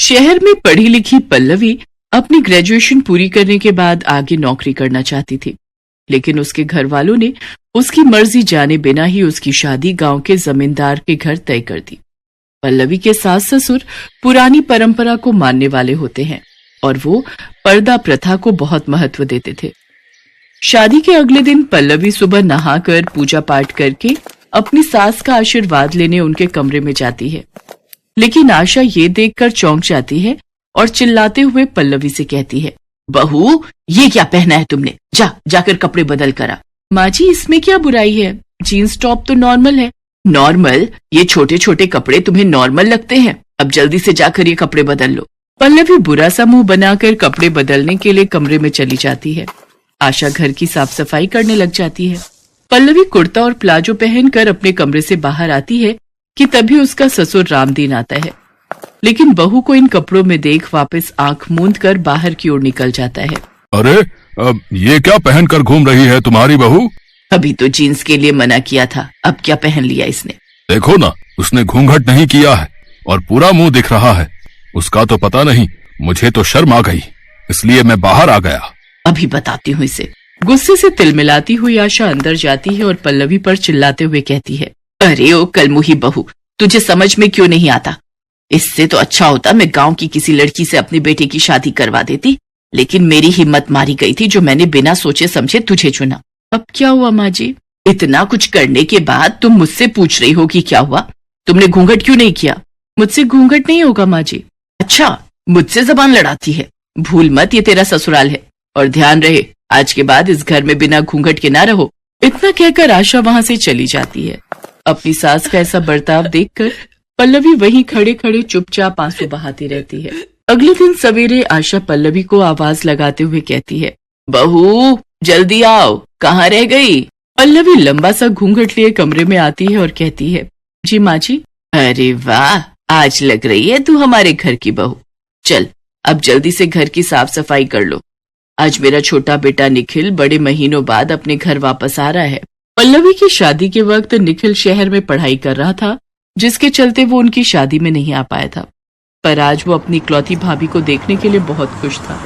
शहर में पढ़ी लिखी पल्लवी अपनी ग्रेजुएशन पूरी करने के बाद आगे नौकरी करना चाहती थी, लेकिन उसके घर वालों ने उसकी मर्जी जाने बिना ही उसकी शादी गांव के जमींदार के घर तय कर दी। पल्लवी के सास ससुर पुरानी परंपरा को मानने वाले होते हैं और वो पर्दा प्रथा को बहुत महत्व देते थे। शादी के अगले दिन पल्लवी सुबह नहाकर पूजा पाठ करके अपनी सास का आशीर्वाद लेने उनके कमरे में जाती है, लेकिन आशा ये देखकर चौंक जाती है और चिल्लाते हुए पल्लवी से कहती है, बहू ये क्या पहना है तुमने, जाकर कपड़े बदल कर आ। माँ जी इसमें क्या बुराई है, जीन्स टॉप तो नॉर्मल है। नॉर्मल? ये छोटे छोटे कपड़े तुम्हें नॉर्मल लगते हैं? अब जल्दी से जाकर ये कपड़े बदल लो। पल्लवी बुरा सा मुंह बनाकर कपड़े बदलने के लिए कमरे में चली जाती है। आशा घर की साफ सफाई करने लग जाती है। पल्लवी कुर्ता और प्लाजो पहनकर अपने कमरे से बाहर आती है कि तभी उसका ससुर रामदीन आता है, लेकिन बहू को इन कपड़ों में देख वापस आंख मूंद कर बाहर की ओर निकल जाता है। अरे ये क्या पहन कर घूम रही है तुम्हारी बहू? अभी तो जीन्स के लिए मना किया था, अब क्या पहन लिया इसने। देखो ना, उसने घूंघट नहीं किया है और पूरा मुंह दिख रहा है। उसका तो पता नहीं, मुझे तो शर्म आ गई, इसलिए मैं बाहर आ गया। अभी बताती हूँ इसे। गुस्से से तिलमिलाती हुई आशा अंदर जाती है और पल्लवी पर चिल्लाते हुए कहती है, अरे ओ कलमुही बहू, तुझे समझ में क्यों नहीं आता? इससे तो अच्छा होता मैं गांव की किसी लड़की से अपने बेटे की शादी करवा देती, लेकिन मेरी हिम्मत मारी गई थी जो मैंने बिना सोचे समझे तुझे चुना। अब क्या हुआ माँ जी? इतना कुछ करने के बाद तुम मुझसे पूछ रही हो कि क्या हुआ? तुमने घूंघट क्यों नहीं किया? मुझसे घूंघट नहीं होगा माँ जी। अच्छा, मुझसे जबान लड़ाती है। भूल मत ये तेरा ससुराल है, और ध्यान रहे आज के बाद इस घर में बिना घूंघट के ना रहो। इतना कहकर आशा वहां से चली जाती है। अपनी सास का ऐसा बर्ताव देखकर पल्लवी वहीं खड़े खड़े चुपचाप आंसू बहाती रहती है। अगले दिन सवेरे आशा पल्लवी को आवाज लगाते हुए कहती है, बहू जल्दी आओ, कहाँ रह गई? पल्लवी लंबा सा घूंघट लिए कमरे में आती है और कहती है, जी माँ जी। अरे वाह, आज लग रही है तू हमारे घर की बहू। चल अब जल्दी से घर की साफ सफाई कर लो। आज मेरा छोटा बेटा निखिल बड़े महीनों बाद अपने घर वापस आ रहा है। पल्लवी की शादी के वक्त निखिल शहर में पढ़ाई कर रहा था, जिसके चलते वो उनकी शादी में नहीं आ पाया था, पर आज वो अपनी इकलौती भाभी को देखने के लिए बहुत खुश था।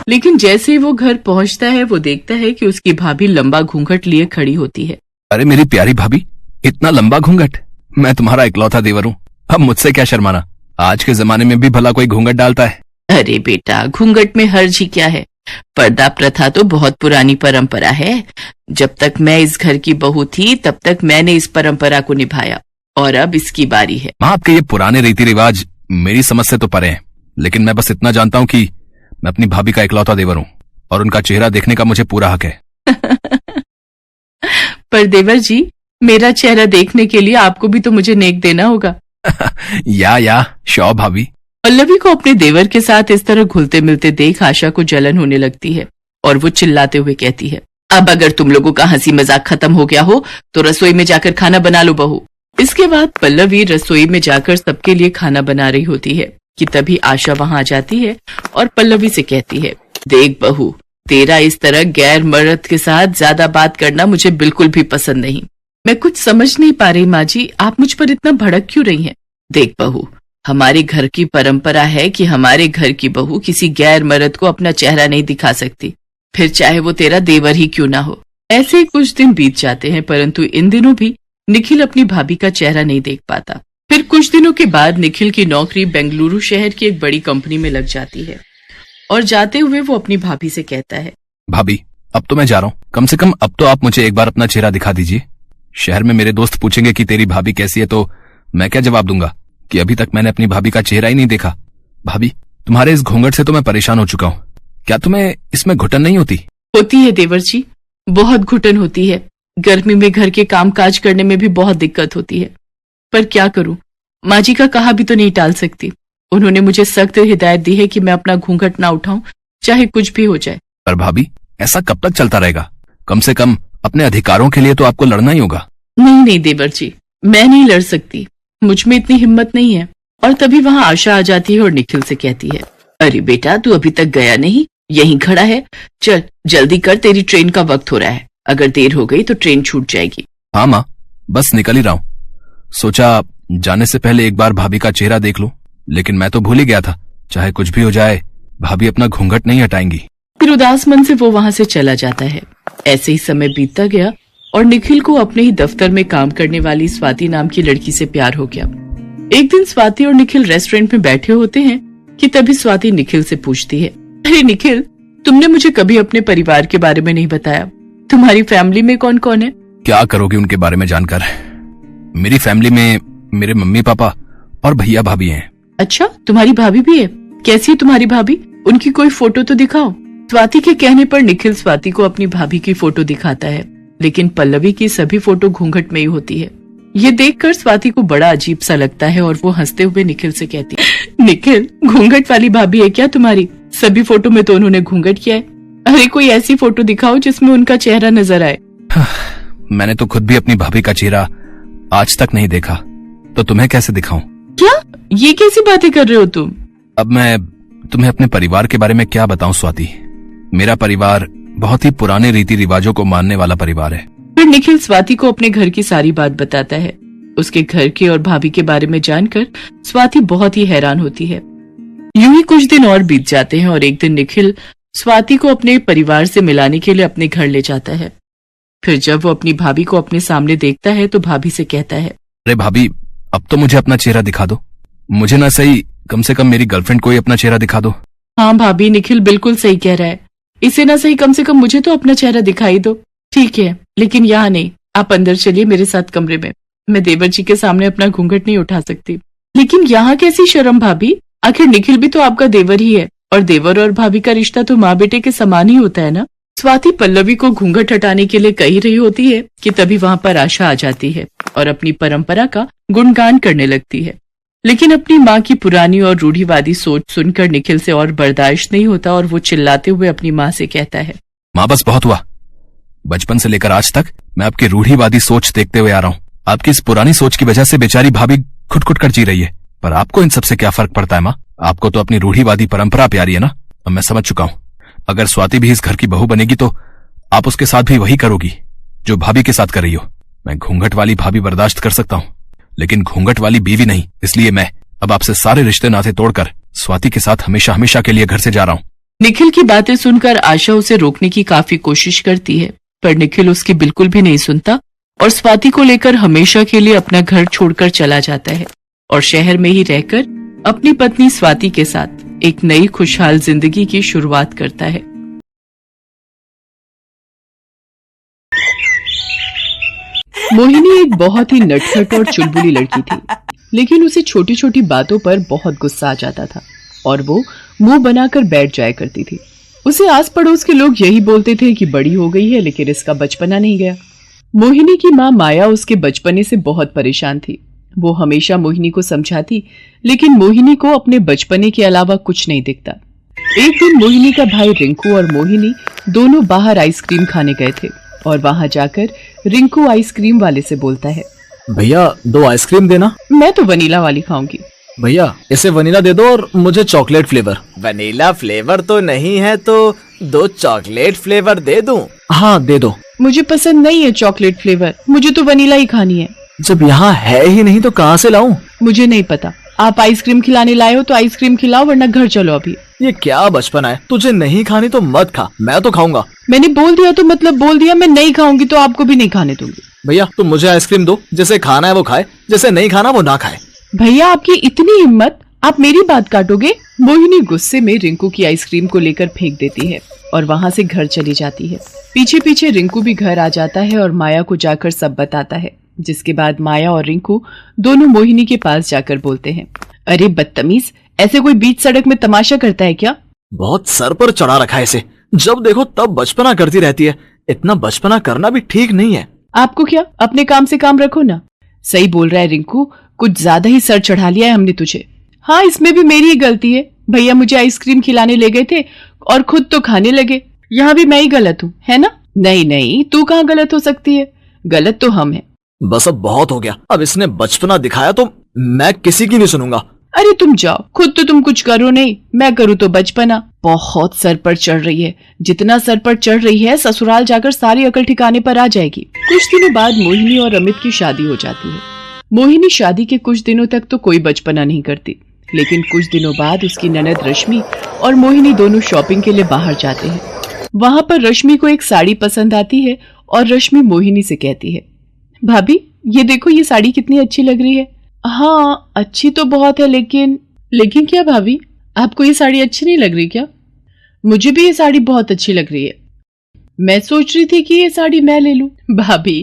लेकिन जैसे ही वो घर पहुंचता है वो देखता है कि उसकी भाभी लंबा घूंघट लिए खड़ी होती है। अरे मेरी प्यारी भाभी, इतना लंबा घूंघट? मैं तुम्हारा इकलौता देवर हूँ, अब मुझसे क्या शर्माना। आज के जमाने में भी भला कोई घूंघट डालता है? अरे बेटा, घूंघट में हर्ज ही क्या है? पर्दा प्रथा तो बहुत पुरानी परंपरा है। जब तक मैं इस घर की बहू थी तब तक मैंने इस परंपरा को निभाया, और अब इसकी बारी है। माँ, आपके ये पुराने रीति रिवाज मेरी समझ से तो परे हैं, लेकिन मैं बस इतना जानता हूँ कि मैं अपनी भाभी का इकलौता देवर हूँ और उनका चेहरा देखने का मुझे पूरा हक है। पर देवर जी, मेरा चेहरा देखने के लिए आपको भी तो मुझे नेक देना होगा। या शौ भाभी। पल्लवी को अपने देवर के साथ इस तरह घुलते मिलते देख आशा को जलन होने लगती है और वो चिल्लाते हुए कहती है, अब अगर तुम लोगों का हंसी मजाक खत्म हो गया हो तो रसोई में जाकर खाना बना लो बहू। इसके बाद पल्लवी रसोई में जाकर सबके लिए खाना बना रही होती है कि तभी आशा वहां आ जाती है और पल्लवी से कहती है, देख बहू, तेरा इस तरह गैर मर्द के साथ ज्यादा बात करना मुझे बिल्कुल भी पसंद नहीं। मैं कुछ समझ नहीं पा रही माँ जी, आप मुझ पर इतना भड़क क्यों रही हैं? देख बहू, हमारे घर की परंपरा है कि हमारे घर की बहू किसी गैर मर्द को अपना चेहरा नहीं दिखा सकती, फिर चाहे वो तेरा देवर ही क्यों ना हो। ऐसे ही कुछ दिन बीत जाते हैं, परंतु इन दिनों भी निखिल अपनी भाभी का चेहरा नहीं देख पाता। फिर कुछ दिनों के बाद निखिल की नौकरी बेंगलुरु शहर की एक बड़ी कंपनी में लग जाती है और जाते हुए वो अपनी भाभी से कहता है, भाभी अब तो मैं जा रहा हूँ, कम से कम अब तो आप मुझे एक बार अपना चेहरा दिखा दीजिए। शहर में मेरे दोस्त पूछेंगे कि तेरी भाभी कैसी है, तो मैं क्या जवाब दूंगा कि अभी तक मैंने अपनी भाभी का चेहरा ही नहीं देखा। भाभी, तुम्हारे इस घूंघट से तो मैं परेशान हो चुका हूँ, क्या तुम्हें इसमें घुटन नहीं होती? होती है देवर जी, बहुत घुटन होती है। गर्मी में घर के काम काज करने में भी बहुत दिक्कत होती है, पर क्या करूं, माँ जी का कहा भी तो नहीं टाल सकती। उन्होंने मुझे सख्त हिदायत दी है कि मैं अपना घूंघट ना उठाऊं, चाहे कुछ भी हो जाए। पर भाभी, ऐसा कब तक चलता रहेगा? कम से कम अपने अधिकारों के लिए तो आपको लड़ना ही होगा। नहीं देवर जी, मैं नहीं लड़ सकती, मुझ में इतनी हिम्मत नहीं है। और तभी वहाँ आशा आ जाती है और निखिल से कहती है, अरे बेटा, तू अभी तक गया नहीं, यहीं खड़ा है, चल जल्दी कर, तेरी ट्रेन का वक्त हो रहा है, अगर देर हो गई तो ट्रेन छूट जाएगी। हाँ माँ, बस निकल ही रहा हूँ। सोचा जाने से पहले एक बार भाभी का चेहरा देख लूं, लेकिन मैं तो भूल ही गया था चाहे कुछ भी हो जाए भाभी अपना घूंघट नहीं हटाएंगी। फिर उदास मन से वो वहां से चला जाता है। ऐसे ही समय बीतता गया और निखिल को अपने ही दफ्तर में काम करने वाली स्वाति नाम की लड़की से प्यार हो गया। एक दिन स्वाति और निखिल रेस्टोरेंट में बैठे होते हैं कि तभी स्वाति निखिल से पूछती है, अरे निखिल, तुमने मुझे कभी अपने परिवार के बारे में नहीं बताया। तुम्हारी फैमिली में कौन कौन है? क्या करोगे उनके बारे में जानकर? मेरी फैमिली में मेरे मम्मी पापा और भैया भाभी हैं। अच्छा, तुम्हारी भाभी भी है? कैसी है तुम्हारी भाभी? उनकी कोई फोटो तो दिखाओ। स्वाति के कहने पर निखिल स्वाति को अपनी भाभी की फोटो दिखाता है, लेकिन पल्लवी की सभी फोटो घूंघट में ही होती है। ये देखकर स्वाति को बड़ा अजीब सा लगता है और वो हंसते हुए निखिल से कहती है, निखिल, घूंघट वाली भाभी है क्या तुम्हारी? सभी फोटो में तो उन्होंने घूंघट किया है। अरे कोई ऐसी फोटो दिखाओ जिसमें उनका चेहरा नजर आए। मैंने तो खुद भी अपनी भाभी का चेहरा आज तक नहीं देखा, तो तुम्हें कैसे दिखाऊं? क्या? ये कैसी बातें कर रहे हो तुम? अब मैं तुम्हें अपने परिवार के बारे में क्या बताऊं स्वाति। मेरा परिवार बहुत ही पुराने रीति रिवाजों को मानने वाला परिवार है। फिर निखिल स्वाति को अपने घर की सारी बात बताता है। उसके घर के और भाभी के बारे में जानकर स्वाति बहुत ही हैरान होती है। यूं ही कुछ दिन और बीत जाते हैं और एक दिन निखिल स्वाति को अपने परिवार से मिलाने के लिए अपने घर ले जाता है। फिर जब वो अपनी भाभी को अपने सामने देखता है तो भाभी से कहता है, अरे भाभी, अब तो मुझे अपना चेहरा दिखा दो। मुझे ना सही, कम से कम मेरी गर्लफ्रेंड को ही अपना चेहरा दिखा दो। हाँ भाभी, निखिल बिल्कुल सही कह रहा है। इसे ना सही, कम से कम मुझे तो अपना चेहरा दिखाई दो। ठीक है, लेकिन यहाँ नहीं, आप अंदर चलिए मेरे साथ कमरे में। मैं देवर जी के सामने अपना घूंघट नहीं उठा सकती। लेकिन यहाँ कैसी शर्म भाभी? आखिर निखिल भी तो आपका देवर ही है और देवर और भाभी का रिश्ता तो माँ बेटे के समान ही होता है ना। स्वाति पल्लवी को घूंघट हटाने के लिए कह रही होती है कि तभी वहाँ पर आशा आ जाती है और अपनी परंपरा का गुणगान करने लगती है। लेकिन अपनी माँ की पुरानी और रूढ़िवादी सोच सुनकर निखिल से और बर्दाश्त नहीं होता और वो चिल्लाते हुए अपनी माँ से कहता है, माँ बस बहुत हुआ। बचपन से लेकर आज तक मैं आपकी रूढ़िवादी सोच देखते हुए आ रहा हूँ। आपकी इस पुरानी सोच की वजह से बेचारी भाभी खुट कर जी रही है, पर आपको इन सबसे क्या फर्क पड़ता है माँ? आपको तो अपनी रूढ़िवादी परंपरा प्यारी है ना। अब मैं समझ चुका हूँ, अगर स्वाति भी इस घर की बहू बनेगी तो आप उसके साथ भी वही करोगी जो भाभी के साथ कर रही हो। मैं घूंघट वाली भाभी बर्दाश्त कर सकता हूँ, लेकिन घूंघट वाली बीवी नहीं। इसलिए मैं अब आपसे सारे रिश्ते नाते तोड़कर स्वाति के साथ हमेशा हमेशा के लिए घर से जा रहा हूँ। निखिल की बातें सुनकर आशा उसे रोकने की काफी कोशिश करती है, पर निखिल उसकी बिल्कुल भी नहीं सुनता और स्वाति को लेकर हमेशा के लिए अपना घर छोड़कर चला जाता है और शहर में ही रहकर अपनी पत्नी स्वाति के साथ एक नई खुशहाल जिंदगी की शुरुआत करता है। मोहिनी एक बहुत ही नटखट और चुलबुली लड़की थी, लेकिन उसे छोटी छोटी बातों पर बहुत गुस्सा आ जाता था और वो मुंह बनाकर बैठ जाया करती थी। उसे आस पड़ोस के लोग यही बोलते थे कि बड़ी हो गई है, लेकिन इसका बचपना नहीं गया। मोहिनी की माँ माया उसके बचपने से बहुत परेशान थी। वो हमेशा मोहिनी को समझाती, लेकिन मोहिनी को अपने बचपने के अलावा कुछ नहीं दिखता। एक दिन मोहिनी का भाई रिंकू और मोहिनी दोनों बाहर आइसक्रीम खाने गए थे और वहां जाकर रिंकू आइसक्रीम वाले से बोलता है, भैया 2 आइसक्रीम देना। मैं तो वनीला वाली खाऊंगी। भैया इसे वनीला दे दो और मुझे चॉकलेट फ्लेवर। वनीला फ्लेवर तो नहीं है तो 2 चॉकलेट फ्लेवर दे दूं? हाँ दे दो। मुझे पसंद नहीं है चॉकलेट फ्लेवर, मुझे तो वनीला ही खानी है। जब यहाँ है ही नहीं तो कहाँ से लाऊं? मुझे नहीं पता, आप आइसक्रीम खिलाने लाए हो तो आइसक्रीम खिलाओ, वरना घर चलो अभी। ये क्या बचपन है? तुझे नहीं खानी तो मत खा, मैं तो खाऊंगा। मैंने बोल दिया तो मतलब बोल दिया, मैं नहीं खाऊंगी तो आपको भी नहीं खाने दूंगी। भैया तुम मुझे आइसक्रीम दो, जिसे खाना है वो खाए, जिसे नहीं खाना वो ना खाए। भैया आपकी इतनी हिम्मत, आप मेरी बात काटोगे? मोहिनी गुस्से में रिंकू की आइसक्रीम को लेकर फेंक देती है और वहाँ से घर चली जाती है। पीछे पीछे रिंकू भी घर आ जाता है और माया को जाकर सब बताता है, जिसके बाद माया और रिंकू दोनों मोहिनी के पास जाकर बोलते हैं, अरे बदतमीज, ऐसे कोई बीच सड़क में तमाशा करता है क्या? बहुत सर पर चढ़ा रखा है इसे, जब देखो तब बचपना करती रहती है। इतना बचपना करना भी ठीक नहीं है। आपको क्या, अपने काम से काम रखो ना। सही बोल रहा है रिंकू, कुछ ज्यादा ही सर चढ़ा लिया है हमने तुझे। हाँ, इसमें भी मेरी ही गलती है। भैया मुझे आइसक्रीम खिलाने ले गए थे और खुद तो खाने लगे। यहाँ भी मैं ही गलत हूँ, है ना? नहीं नहीं, तू कहाँ गलत हो सकती है, गलत तो हम है। बस अब बहुत हो गया, अब इसने बचपना दिखाया तो मैं किसी की नहीं सुनूंगा। अरे तुम जाओ, खुद तो तुम कुछ करो नहीं, मैं करूँ तो बचपना। बहुत सर पर चढ़ रही है, जितना सर पर चढ़ रही है ससुराल जाकर सारी अकल ठिकाने पर आ जाएगी। कुछ दिनों बाद मोहिनी और अमित की शादी हो जाती है। मोहिनी शादी के कुछ दिनों तक तो कोई बचपना नहीं करती, लेकिन कुछ दिनों बाद उसकी ननद रश्मि और मोहिनी दोनों शॉपिंग के लिए बाहर जाते हैं। वहां पर रश्मि को एक साड़ी पसंद आती है और रश्मि मोहिनी से कहती है, भाभी ये देखो ये साड़ी कितनी अच्छी लग रही है। हाँ अच्छी तो बहुत है, लेकिन क्या भाभी, आपको ये साड़ी अच्छी नहीं लग रही क्या? मुझे भी ये साड़ी बहुत अच्छी लग रही है। मैं सोच रही थी कि ये साड़ी मैं ले लूं। भाभी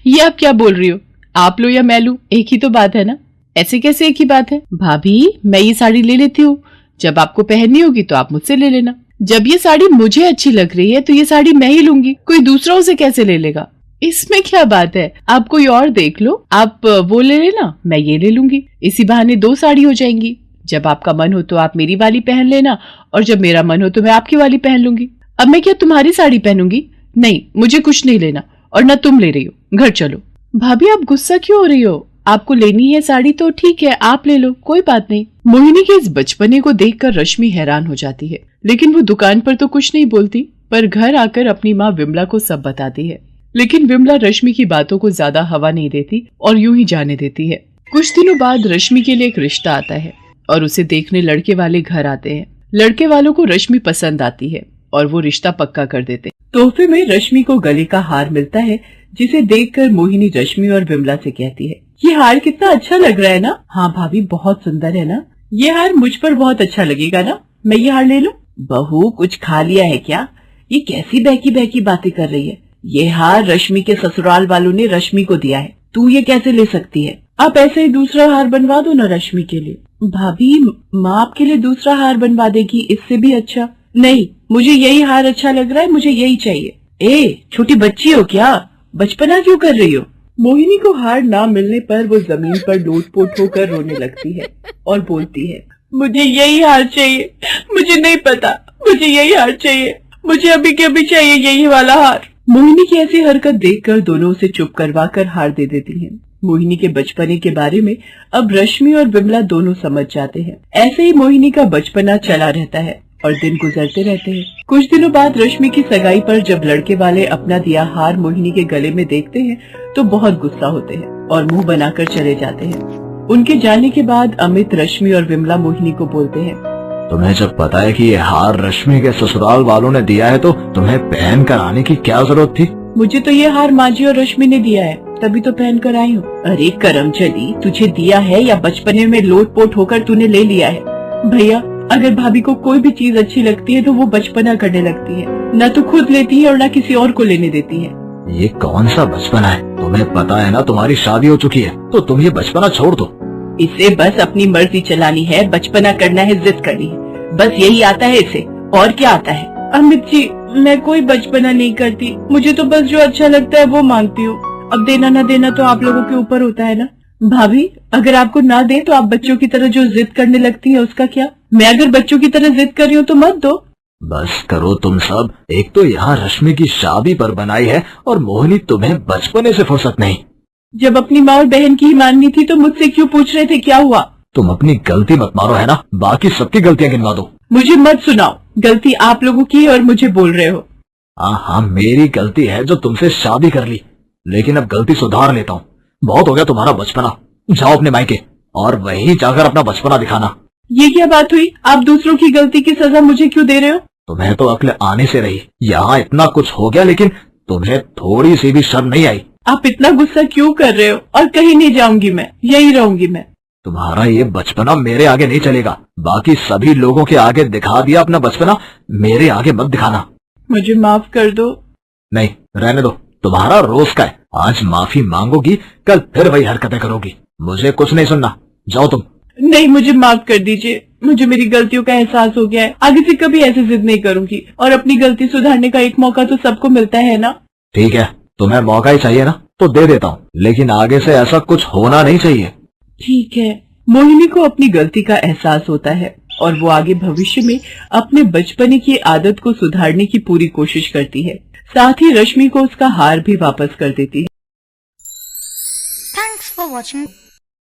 ये आप क्या बोल रही हो? आप लो या मैं लूं, एक ही तो बात है ना। ऐसे कैसे एक ही बात है? भाभी मैं ये साड़ी ले लेती हूँ, जब आपको पहननी होगी तो आप मुझसे ले लेना। जब ये साड़ी मुझे अच्छी लग रही है तो ये साड़ी मैं ही लूंगी, कोई दूसरा उसे कैसे ले लेगा? इसमें क्या बात है, आप कोई और देख लो, आप वो ले लेना, मैं ये ले लूंगी। इसी बहाने 2 साड़ी हो जाएंगी। जब आपका मन हो तो आप मेरी वाली पहन लेना और जब मेरा मन हो तो मैं आपकी वाली पहन लूंगी। अब मैं क्या तुम्हारी साड़ी पहनूंगी? नहीं, मुझे कुछ नहीं लेना और न तुम ले रही हो, घर चलो। भाभी आप गुस्सा क्यों हो रही हो? आपको लेनी है साड़ी तो ठीक है, आप ले लो, कोई बात नहीं। मोहिनी के इस बचपने को देखकर रश्मि हैरान हो जाती है, लेकिन वो दुकान पर तो कुछ नहीं बोलती, पर घर आकर अपनी माँ विमला को सब बताती है। लेकिन विमला रश्मि की बातों को ज्यादा हवा नहीं देती और यूं ही जाने देती है। कुछ दिनों बाद रश्मि के लिए एक रिश्ता आता है और उसे देखने लड़के वाले घर आते हैं। लड़के वालों को रश्मि पसंद आती है और वो रिश्ता पक्का कर देते। तोहफे में रश्मि को गले का हार मिलता है, जिसे देखकर मोहिनी रश्मि और विमला से कहती है, ये हार कितना अच्छा लग रहा है ना? हाँ भाभी बहुत सुंदर है ना? ये हार मुझ पर बहुत अच्छा लगेगा ना? मैं ये हार ले लूं? बहू कुछ खा लिया है क्या? ये कैसी बहकी बहकी बातें कर रही है? ये हार रश्मि के ससुराल वालों ने रश्मि को दिया है, तू ये कैसे ले सकती है? आप ऐसे ही दूसरा हार बनवा दो ना रश्मि के लिए। भाभी माँ आपके लिए दूसरा हार बनवा देगी, इससे भी अच्छा। नहीं, मुझे यही हार अच्छा लग रहा है, मुझे यही चाहिए। ए छोटी बच्ची हो क्या? बचपना क्यों कर रही हो? मोहिनी को हार ना मिलने पर वो जमीन पर लोटपोट होकर रोने लगती है और बोलती है, मुझे यही हार चाहिए, मुझे नहीं पता, मुझे यही हार चाहिए, मुझे अभी के अभी चाहिए यही वाला हार। मोहिनी की ऐसी हरकत देखकर दोनों उसे चुप करवा कर हार दे देती हैं। मोहिनी के बचपने के बारे में अब रश्मि और विमला दोनों समझ जाते हैं। ऐसे ही मोहिनी का बचपना चला रहता है और दिन गुजरते रहते हैं। कुछ दिनों बाद रश्मि की सगाई पर जब लड़के वाले अपना दिया हार मोहिनी के गले में देखते हैं तो बहुत गुस्सा होते हैं और मुंह बनाकर चले जाते हैं। उनके जाने के बाद अमित, रश्मि और विमला मोहिनी को बोलते हैं, तुम्हें जब पता है कि ये हार रश्मि के ससुराल वालों ने दिया है तो तुम्हें पहन कर आने की क्या जरूरत थी? मुझे तो ये हार माजी और रश्मि ने दिया है, तभी तो पहन कर आई हूँ। अरे करमचली, तुझे दिया है या बचपने में लोटपोट होकर तूने ले लिया है? भैया अगर भाभी को कोई भी चीज अच्छी लगती है तो वो बचपना करने लगती है, न तो खुद लेती है और न किसी और को लेने देती है। ये कौन सा बचपना है? तुम्हें पता है ना तुम्हारी शादी हो चुकी है, तो तुम ये बचपना छोड़ दो। इसे बस अपनी मर्जी चलानी है, बचपना करना है, जिद करनी है, बस यही आता है इसे, और क्या आता है? अमित जी मैं कोई बचपना नहीं करती, मुझे तो बस जो अच्छा लगता है वो मांगती हूँ। अब देना न देना तो आप लोगों के ऊपर होता है ना। भाभी अगर आपको ना दे तो आप बच्चों की तरह जो जिद करने लगती है उसका क्या? मैं अगर बच्चों की तरह जिद कर रही हूँ तो मत दो। बस करो तुम सब, एक तो यहाँ रश्मि की शादी पर बनाई है और मोहिनी तुम्हें बचपने से फुर्सत नहीं। जब अपनी माँ और बहन की ही माननी थी तो मुझसे क्यों पूछ रहे थे क्या हुआ? तुम अपनी गलती मत मारो है ना, बाकी सबकी गलतियाँ गिनवा दो। मुझे मत सुनाओ, गलती आप लोगों की है और मुझे बोल रहे हो। हाँ मेरी गलती है जो तुमसे शादी कर ली, लेकिन अब गलती सुधार लेता हूँ। बहुत हो गया तुम्हारा बचपना, जाओ अपने मायके और वहीं जाकर अपना बचपना दिखाना। ये क्या बात हुई? आप दूसरों की गलती की सजा मुझे क्यों दे रहे हो? तुम्हें तो अक्ल आने से रही, यहाँ इतना कुछ हो गया लेकिन तुम्हें थोड़ी सी भी शर्म नहीं आई। आप इतना गुस्सा क्यों कर रहे हो? और कहीं नहीं जाऊंगी मैं, यही रहूंगी मैं। तुम्हारा ये बचपना मेरे आगे नहीं चलेगा, बाकी सभी लोगों के आगे दिखा दिया अपना बचपना, मेरे आगे मत दिखाना। मुझे माफ कर दो। नहीं रहने दो, तुम्हारा रोज का है, आज माफी मांगोगी कल फिर वही हरकतें करोगी। मुझे कुछ नहीं सुनना, जाओ तुम। नहीं मुझे माफ कर दीजिए, मुझे मेरी गलतियों का एहसास हो गया है, आगे से कभी ऐसे जिद नहीं करूंगी और अपनी गलती सुधारने का एक मौका तो सबको मिलता है ना। ठीक है, तुम्हें मौका ही चाहिए ना तो दे देता हूँ, लेकिन आगे से ऐसा कुछ होना नहीं चाहिए। ठीक है। मोहिनी को अपनी गलती का एहसास होता है और वो आगे भविष्य में अपने बचपने की आदत को सुधारने की पूरी कोशिश करती है। साथ ही रश्मि को उसका हार भी वापस कर देती है। Thanks for watching.